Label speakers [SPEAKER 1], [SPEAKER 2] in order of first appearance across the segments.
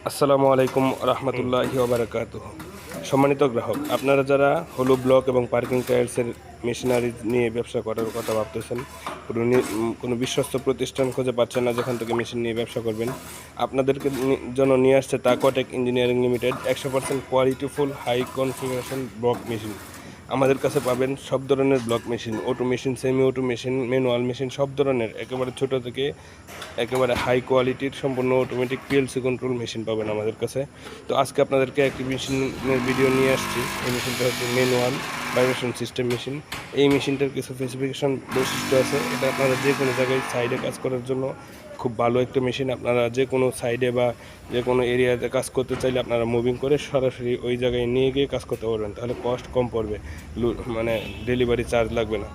[SPEAKER 1] আসসালামু আলাইকুম রহমতুল্লাহি ওবারাকাতুহ। সম্মানিত গ্রাহক, আপনারা যারা হলো ব্লক এবং পার্কিং টায়ার্সের মেশিনারি নিয়ে ব্যবসা করার কথা ভাবতেছেন, কোনো বিশ্বস্ত প্রতিষ্ঠান খুঁজে পাচ্ছেন না যেখান থেকে মেশিন নিয়ে ব্যবসা করবেন, আপনাদেরকে জন্য নিয়ে আসছে তাকোটেক ইঞ্জিনিয়ারিং লিমিটেড 100% কোয়ালিটিফুল হাই কনফিগারেশন ব্লক মেশিন। আমাদের কাছে পাবেন সব ধরনের block machine, auto machine, semi auto machine, manual machine, সব ধরনের একেবারে ছোট থেকে একেবারে হাই কোয়ালিটির সম্পূর্ণ অটোমেটিক পিএলসি কন্ট্রোল মেশিন পাবেন আমাদের কাছে। তো আজকে আপনাদেরকে একটি মেশিনের ভিডিও নিয়ে আসছি। এই মেশিনটা হচ্ছে ম্যানুয়াল ভাইব্রেশন সিস্টেম মেশিন। এই মেশিনটার কিছু স্পেসিফিকেশন বৈশিষ্ট্য আছে। এটা আপনারা যে কোনো জায়গায় সাইডে কাজ করার জন্য খুব ভালো একটা মেশিন। আপনারা যে কোনো সাইডে বা যে কোনো এরিয়াতে কাজ করতে চাইলে আপনারা মুভিং করে সরাসরি ওই জায়গায় নিয়ে গিয়ে কাজ করতে পারবেন, তাহলে কস্ট কম পড়বে, মানে ডেলিভারি চার্জ লাগবে না।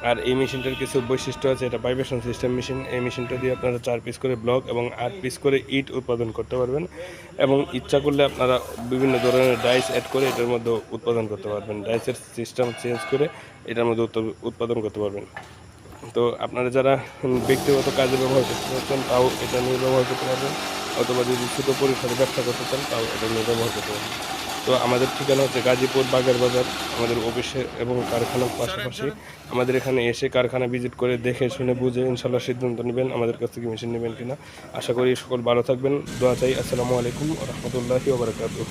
[SPEAKER 1] আর এই মেশিনটার কিছু বৈশিষ্ট্য আছে, এটা ভাইব্রেশন সিস্টেম মেশিন। এই মেশিনটা দিয়ে আপনারা 4 পিস করে ব্লক এবং 8 পিস করে ইট উৎপাদন করতে পারবেন, এবং ইচ্ছা করলে আপনারা বিভিন্ন ধরনের ডাইস অ্যাড করে এটার মধ্যে উৎপাদন করতে পারবেন। ডাইসের সিস্টেম চেঞ্জ করে এটার মধ্যে উৎপাদন করতে পারবেন। তো আপনারা যারা ব্যক্তিগত কাজে ব্যবহার করতে চাচ্ছেন তাও এটা নিয়ে ব্যবহার করতে পারবেন, অথবা যদি ছোটো পরিসরে ব্যবসা করতে চান তাও এটা নিয়ে ব্যবহার করতে পারবেন। তো আমাদের ঠিকানা হচ্ছে গাজীপুর বাগের বাজার, আমাদের অফিসে এবং কারখানার পাশাপাশি। আমাদের এখানে এসে কারখানা ভিজিট করে দেখে শুনে বুঝে ইনশাল্লাহ সিদ্ধান্ত নেবেন আমাদের কাছ থেকে মেশিন নেবেন কিনা। আশা করি সকল ভালো থাকবেন, দোয়া চাই। আসসালামু আলাইকুম রহমতুল্লাহি ওয়া বারাকাতুহু।